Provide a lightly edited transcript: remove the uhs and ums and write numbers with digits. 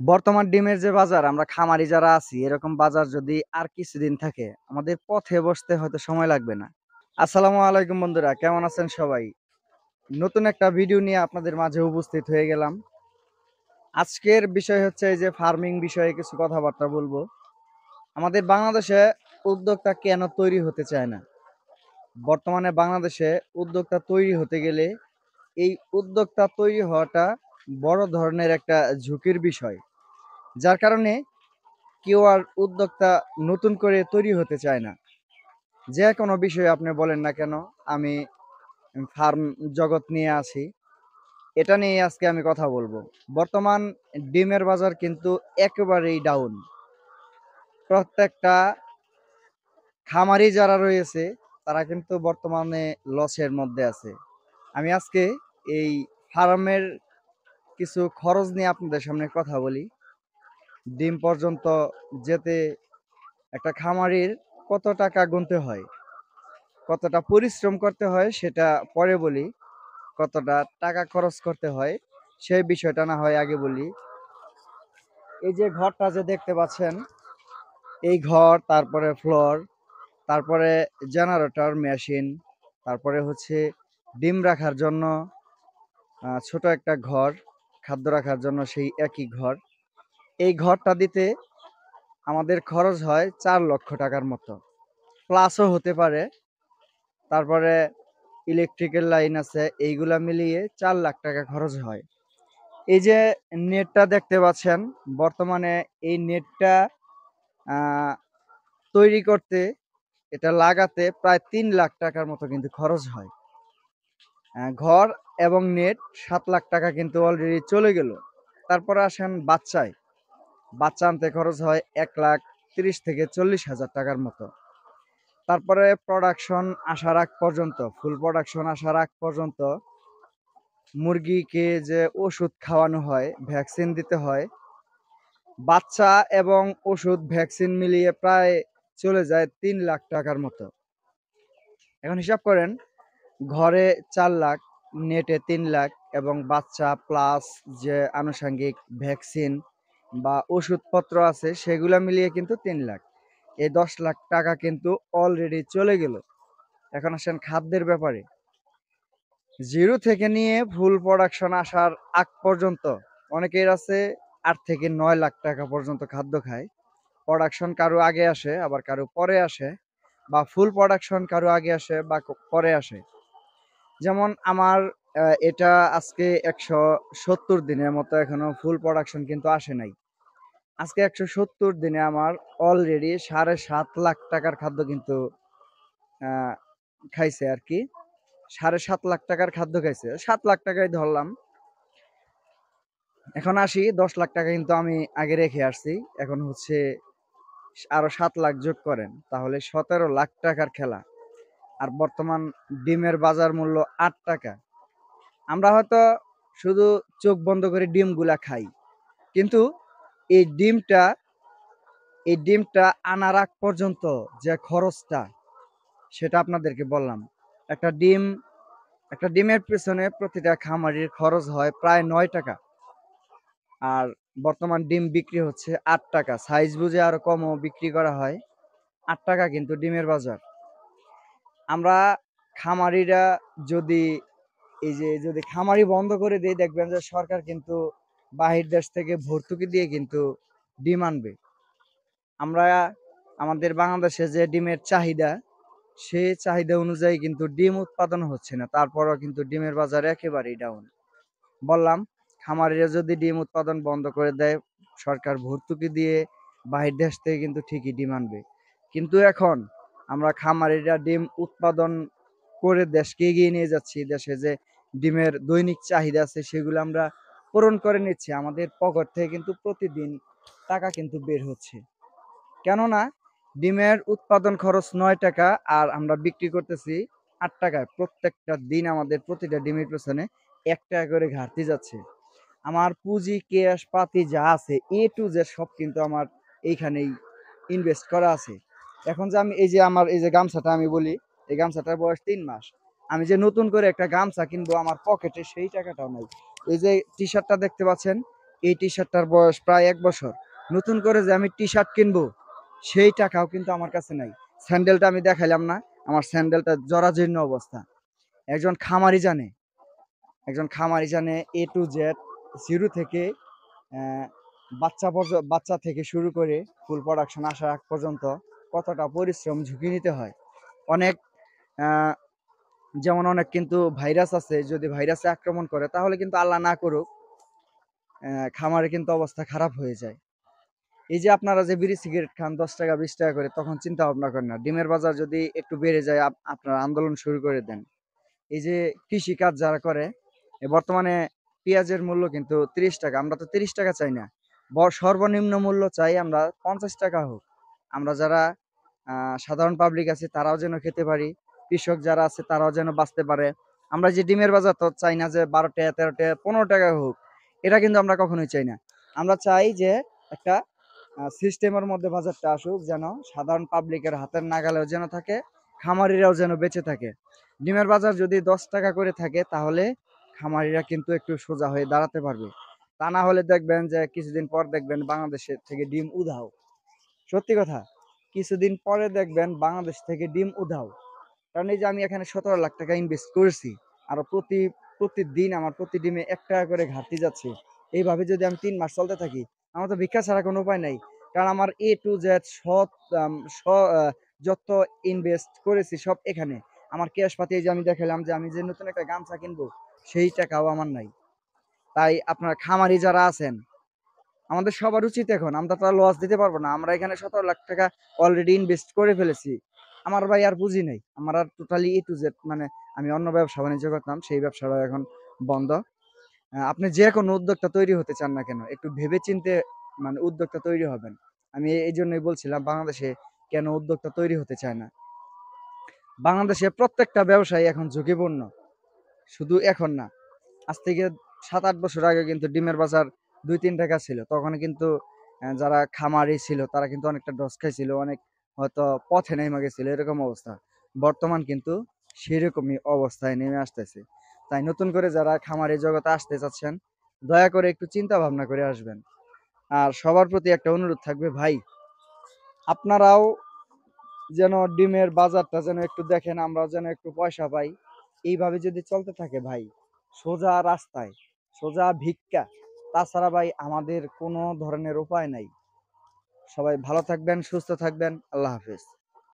বর্তমান ডিমের যে বাজার, আমরা খামারি যারা আছি এরকম বাজার যদি আর কিছুদিন থাকে আমাদের পথে বসতে হয়তো সময় লাগবে না। আসসালামু আলাইকুম বন্ধুরা, কেমন আছেন সবাই? নতুন একটা ভিডিও নিয়ে আপনাদের মাঝে উপস্থিত হয়ে গেলাম। আজকের বিষয় হচ্ছে এই যে ফার্মিং বিষয়ে কিছু কথাবার্তা বলবো। আমাদের বাংলাদেশে উদ্যোক্তা কেন তৈরি হতে চায় না? বর্তমানে বাংলাদেশে উদ্যোক্তা তৈরি হতে গেলে এই উদ্যোক্তা তৈরি হওয়াটা বড় ধরনের একটা ঝুঁকির বিষয়, যার কারণে কেউ আর উদ্যোক্তা নতুন করে তৈরি হতে চায় না। যে কোনো বিষয়ে আপনি বলেন না কেন, আমি ফার্ম জগৎ নিয়ে আছি, এটা নিয়ে আজকে আমি কথা বলবো। বর্তমান ডিমের বাজার কিন্তু একেবারেই ডাউন। প্রত্যেকটা খামারি যারা রয়েছে তারা কিন্তু বর্তমানে লসের মধ্যে আছে। আমি আজকে এই ফার্মের কিছু খরচ নিয়ে আপনাদের সামনে কথা বলি। ডিম পর্যন্ত যেতে একটা খামারির কত টাকা গুনতে হয়, কতটা পরিশ্রম করতে হয় সেটা পরে বলি। কতটা টাকা খরচ করতে হয় সেই বিষয়টা না হয় আগে বলি। এই যে ঘরটা যে দেখতে পাচ্ছেন, এই ঘর, তারপরে ফ্লোর, তারপরে জেনারেটর মেশিন, তারপরে হচ্ছে ডিম রাখার জন্য ছোট একটা ঘর, খাদ্য রাখার জন্য সেই একই ঘর। এই ঘরটা দিতে আমাদের খরচ হয় 4 লক্ষ টাকার মতো, প্লাসও হতে পারে। তারপরে ইলেকট্রিক্যাল লাইন আছে, এইগুলা মিলিয়ে 4 লাখ টাকা খরচ হয়। এই যে নেটটা দেখতে পাচ্ছেন, বর্তমানে এই নেটটা আহ, তৈরি করতে, এটা লাগাতে প্রায় 3 লাখ টাকার মতো কিন্তু খরচ হয়। ঘর এবং নেট 7 লাখ টাকা কিন্তু অলরেডি চলে গেল। তারপরে আসেন বাচ্চায়, বাচ্চা আনতে খরচ হয় 1,30,000 থেকে 40,000 টাকার মতো। তারপরে প্রোডাকশন আসার আগ পর্যন্ত, ফুল প্রোডাকশন আসার আগ পর্যন্ত মুরগিকে যে ওষুধ খাওয়ানো হয়, ভ্যাকসিন দিতে হয়, বাচ্চা এবং ওষুধ ভ্যাকসিন মিলিয়ে প্রায় চলে যায় 3 লাখ টাকার মতো। এখন হিসাব করেন, ঘরে 4 লাখ, নেটে 3 লাখ, এবং বাচ্চা প্লাস যে আনুষঙ্গিক ভ্যাকসিন বা ওষুধপত্র আছে সেগুলা মিলিয়ে কিন্তু 3 লাখ। এই 10 লাখ টাকা কিন্তু অলরেডি চলে গেল। এখন আসেন খাদ্যের ব্যাপারে। জিরো থেকে নিয়ে ফুল প্রোডাকশন আসার আগ পর্যন্ত অনেকের আছে 8 থেকে 9 লাখ টাকা পর্যন্ত খাদ্য খায়। প্রোডাকশন কারো আগে আসে, আবার কারো পরে আসে, বা ফুল প্রোডাকশন কারো আগে আসে বা পরে আসে। যেমন আমার এটা আজকে 170 দিনের মতো এখনো ফুল প্রোডাকশন কিন্তু আসে নাই। আজকে 170 দিনে আমার অলরেডি 7.5 লাখ টাকার খাদ্য কিন্তু আহ, খাইছে আর কি। 7.5 লাখ টাকার খাদ্য খাইছে, 7 লাখ টাকায় ধরলাম। এখন আসি, 10 লাখ টাকা কিন্তু আমি আগে রেখে আসছি। এখন হচ্ছে আরো 7 লাখ যোগ করেন, তাহলে 17 লাখ টাকার খেলা। আর বর্তমান ডিমের বাজার মূল্য 8 টাকা। আমরা হয়তো শুধু চোখ বন্ধ করে ডিমগুলা খাই, কিন্তু এই ডিমটা এই ডিমটা আনার আগ পর্যন্ত যে খরচটা, সেটা আপনাদেরকে বললাম। একটা ডিম একটা ডিমের পেছনে প্রতিটা খামারির খরচ হয় প্রায় 9 টাকা। আর বর্তমান ডিম বিক্রি হচ্ছে 8 টাকা, সাইজ বুঝে আরো কমও বিক্রি করা হয়। 8 টাকা কিন্তু ডিমের বাজার। আমরা খামারিরা যদি যদি খামারি বন্ধ করে দিই, দেখবেন যে সরকার কিন্তু বাহির দেশ থেকে ভর্তুকি দিয়ে কিন্তু ডিম আনবে। আমরা আমাদের বাংলাদেশে যে ডিমের চাহিদা, সেই চাহিদা অনুযায়ী কিন্তু ডিম উৎপাদন হচ্ছে না, তারপরও কিন্তু ডিমের বাজার একেবারেই ডাউন। বললাম, খামারিরা যদি ডিম উৎপাদন বন্ধ করে দেয়, সরকার ভর্তুকি দিয়ে বাহির দেশ থেকে কিন্তু ঠিকই ডিম আনবে। কিন্তু এখন আমরা খামারিরা ডিম উৎপাদন করে দেশকে এগিয়ে নিয়ে যাচ্ছি। দেশে যে ডিমের দৈনিক চাহিদা আছে সেগুলো আমরা পূরণ করে নিচ্ছি। আমাদের পকেট থেকে কিন্তু প্রতিদিন টাকা কিন্তু বের হচ্ছে। কেননা ডিমের উৎপাদন খরচ 9 টাকা, আর আমরা বিক্রি করতেছি 8 টাকায়। প্রত্যেকটা দিন আমাদের প্রতিটা ডিমের পেছনে 1 টাকা করে ঘাটতি যাচ্ছে। আমার পুঁজি ক্যাশ পাতি যা আছে এ টু জেড সব কিন্তু আমার এইখানেই ইনভেস্ট করা আছে। এখন যে আমি এই যে আমার এই যে গামছাটা আমি বলি, এই গামছাটার বয়স 3 মাস। আমি যে নতুন করে একটা গামছা কিনবো, আমার পকেটে সেই টাকাটাও নাই। এই যে টি শার্টটা দেখতে পাচ্ছেন, এই টি শার্টটার বয়স প্রায় ১ বছর। নতুন করে যে আমি টি শার্ট কিনবো সেই টাকাও কিন্তু আমার কাছে নাই। স্যান্ডেলটা আমি দেখাইলাম না? আমার স্যান্ডেলটা জরাজীর্ণ অবস্থা। একজন খামারি জানে, একজন খামারি জানে A to Z, 0 থেকে অ্যা বাচ্চা থেকে শুরু করে ফুল প্রোডাকশন আসার আগ পর্যন্ত কতটা পরিশ্রম ঝুঁকি নিতে হয়। অনেক অ্যা যেমন অনেক কিন্তু ভাইরাস আছে, যদি ভাইরাসে আক্রমণ করে তাহলে কিন্তু আল্লাহ না করুক খামারে কিন্তু অবস্থা খারাপ হয়ে যায়। এই যে আপনারা যে বিড়ি সিগারেট খান ৳১০ ৳২০ করে, তখন চিন্তা ভাবনা করেন না। ডিমের বাজার যদি একটু বেড়ে যায় আপনারা আন্দোলন শুরু করে দেন। এই যে কৃষিকাজ যারা করে, বর্তমানে পেঁয়াজের মূল্য কিন্তু ৳৩০। আমরা তো ৳৩০ চাই না। সর্বনিম্ন মূল্য চাই আমরা ৳৫০ হোক। আমরা যারা সাধারণ পাবলিক আছি তারাও যেন খেতে পারি। কৃষক যারা আছে তারাও যেন বাঁচতে পারে। আমরা যে ডিমের বাজার তো চাই না যে ৳১২, ৳১৩, ৳১৫ হোক। এটা কিন্তু আমরা কখনোই চাই না। আমরা চাই যে একটা সিস্টেমের মধ্যে বাজারটা আসুক, যেন সাধারণ পাবলিকের হাতের নাগালেও যেন থাকে, খামারিরাও যেন বেঁচে থাকে। ডিমের বাজার যদি ৳১০ করে থাকে তাহলে খামারিরা কিন্তু একটু সোজা হয়ে দাঁড়াতে পারবে। তা না হলে দেখবেন যে কিছুদিন পর দেখবেন বাংলাদেশের থেকে ডিম উধাও। সত্যি কথা। কিছুদিন পরে দেখবেন বাংলাদেশ থেকে ডিম উধাও। কারণ এই যে আমি এখানে ৳১৭,০০,০০০ ইনভেস্ট করেছি। আর প্রতিদিন আমার প্রতি ডিমে ৳১ করে ঘাটতি যাচ্ছে। এইভাবে যদি আমি ৩ মাস চলতে থাকি, আমার তো ভিক্ষা ছাড়া কোনো উপায় নাই। কারণ আমার A to Z সৎ আম স আ যত ইনভেস্ট করেছি সব এখানে। আমার ক্যাশ পাতি এই যে আমি দেখাইলাম যে আমি যে নতুন একটা গামছা কিনবো, সেই টাকাও আমার নাই। তাই আপনারা খামারি যারা আছেন, আমাদের সবার উচিত এখন, আমরা তো আর লস দিতে পারবো না। আমরা এখানে ৳১৭,০০,০০০ অলরেডি ইনভেস্ট করে ফেলেছি। আমার ভাই আর পুঁজি নেই। আমার আর টোটালি A to Z, মানে আমি অন্য ব্যবসা-বাণিজ্য করতাম, সেই ব্যবসাটাও এখন বন্ধ। আপনি যে কোনো উদ্যোক্তা তৈরি হতে চান না কেন, একটু ভেবে চিন্তে মানে উদ্যোক্তা তৈরি হবেন। আমি এইজন্যই বলছিলাম বাংলাদেশে কেন উদ্যোক্তা তৈরি হতে চায় না। বাংলাদেশে প্রত্যেকটা ব্যবসায়ী এখন ঝুঁকিপূর্ণ। শুধু এখন না। আজ থেকে ৭-৮ বছর আগে কিন্তু ডিমের বাজার ৳২-৩ ছিল। তখন কিন্তু যারা খামারি ছিল তারা কিন্তু অনেকটা ডস খাইছিল। অনেক হয়তো পথে নেমে গেছিল, এরকম অবস্থা। বর্তমান কিন্তু সেরকমই অবস্থায় নেমে আসতেছে। তাই নতুন করে যারা খামারি জগতে আসতে চাচ্ছেন, দয়া করে একটু চিন্তা ভাবনা করে আসবেন। আর সবার প্রতি একটা অনুরোধ থাকবে ভাই, আপনারাও যেন ডিমের বাজারটা যেন একটু দেখেন, আমরাও যেন একটু পয়সা পাই। এইভাবে যদি চলতে থাকে ভাই, সোজা রাস্তায়, সোজা ভিক্ষা। তাছাড়া ভাই আমাদের কোনো ধরনের উপায় নাই। সবাই ভালো থাকবেন, সুস্থ থাকবেন। আল্লাহ হাফেজ।